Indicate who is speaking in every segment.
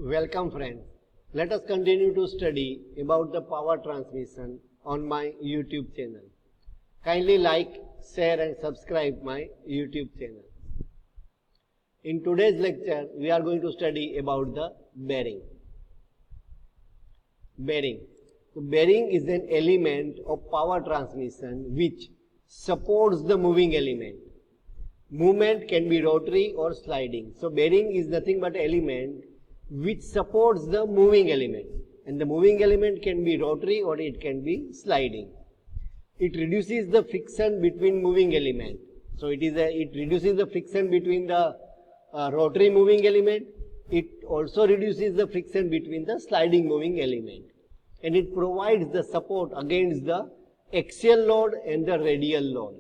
Speaker 1: Welcome friends. Let us continue to study about the power transmission on my YouTube channel. Kindly like, share and subscribe my YouTube channel. In today's lecture, we are going to study about the bearing. Bearing. So bearing is an element of power transmission which supports the moving element. Movement can be rotary or sliding. So bearing is nothing but element which supports the moving element, and the moving element can be rotary or it can be sliding. It reduces the friction between moving element. So it reduces the friction between the rotary moving element. It also reduces the friction between the sliding moving element, and it provides the support against the axial load and the radial load.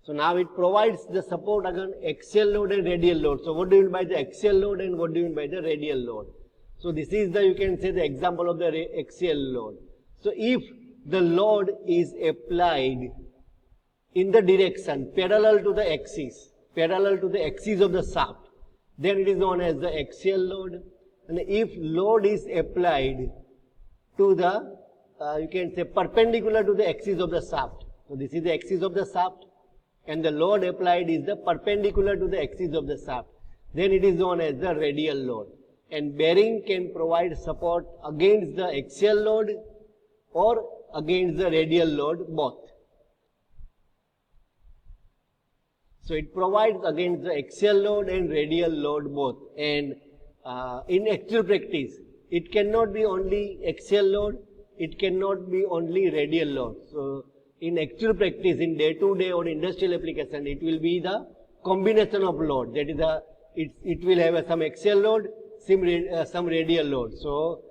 Speaker 1: So now it provides the support against axial load and radial load. So what do you mean by the axial load and what do you mean by the radial load? So this is the, you can say, the example of the axial load. So if the load is applied in the direction parallel to the axis of the shaft, then it is known as the axial load. And if load is applied to the, you can say, perpendicular to the axis of the shaft. So this is the axis of the shaft, and the load applied is the perpendicular to the axis of the shaft, then it is known as the radial load. And bearing can provide support against the axial load or against the radial load, both. So it provides against the axial load and radial load both. And in actual practice, it cannot be only axial load, it cannot be only radial load. So in actual practice, in day-to-day or industrial application, it will be the combination of load. That is, it will have some axial load, some radial load. So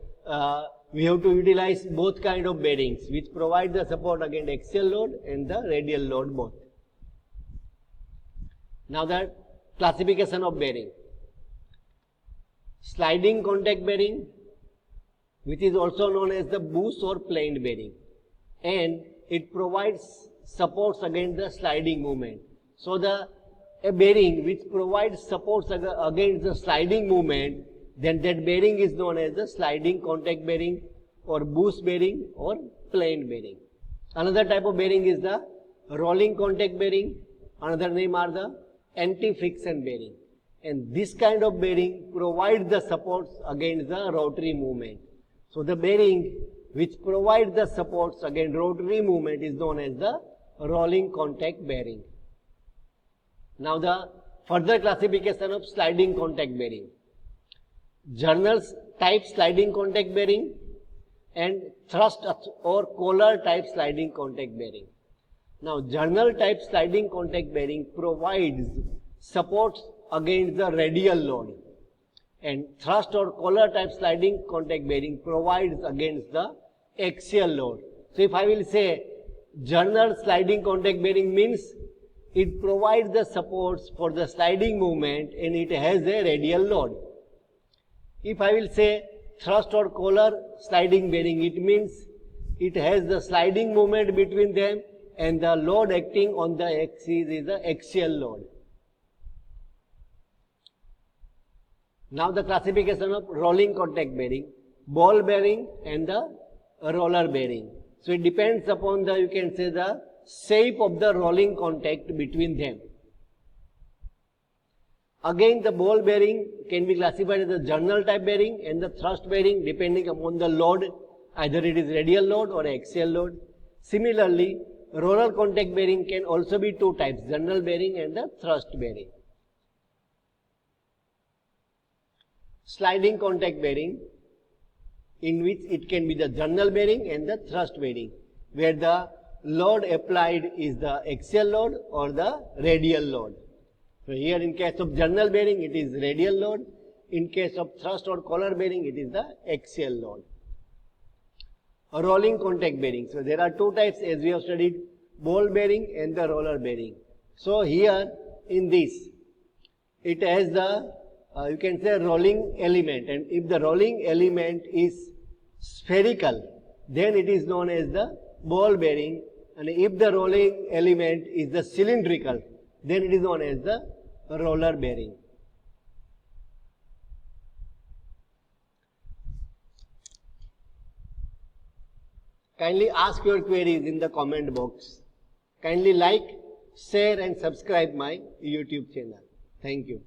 Speaker 1: we have to utilize both kind of bearings, which provide the support against axial load and the radial load both. Now the classification of bearing. Sliding contact bearing, which is also known as the bush or planed bearing, and it provides supports against the sliding movement. So a bearing which provides supports against the sliding movement, then that bearing is known as the sliding contact bearing or bush bearing or planed bearing. Another type of bearing is the rolling contact bearing. Another name are the anti-friction bearing. And this kind of bearing provides the supports against the rotary movement. So the bearing which provides the supports against rotary movement is known as the rolling contact bearing. Now the further classification of sliding contact bearing. Journal type sliding contact bearing and thrust or collar type sliding contact bearing. Now journal type sliding contact bearing provides supports against the radial load, and thrust or collar type sliding contact bearing provides against the axial load. So if I will say journal sliding contact bearing means it provides the supports for the sliding movement and it has a radial load. If I will say thrust or collar sliding bearing, it means it has the sliding movement between them and the load acting on the axis is the axial load. Now the classification of rolling contact bearing, ball bearing and the roller bearing. So it depends upon the, you can say, the shape of the rolling contact between them. Again, the ball bearing can be classified as the journal type bearing and the thrust bearing depending upon the load, either it is radial load or axial load. Similarly, roller contact bearing can also be two types, journal bearing and the thrust bearing. Sliding contact bearing, in which it can be the journal bearing and the thrust bearing, where the load applied is the axial load or the radial load. So here in case of journal bearing it is radial load, in case of thrust or collar bearing it is the axial load. A rolling contact bearing. So there are two types as we have studied, ball bearing and the roller bearing. So here in this, it has the, you can say, rolling element, and if the rolling element is spherical, then it is known as the ball bearing, and if the rolling element is the cylindrical, then it is known as the roller bearing. Kindly ask your queries in the comment box. Kindly like, share and subscribe my YouTube channel. Thank you.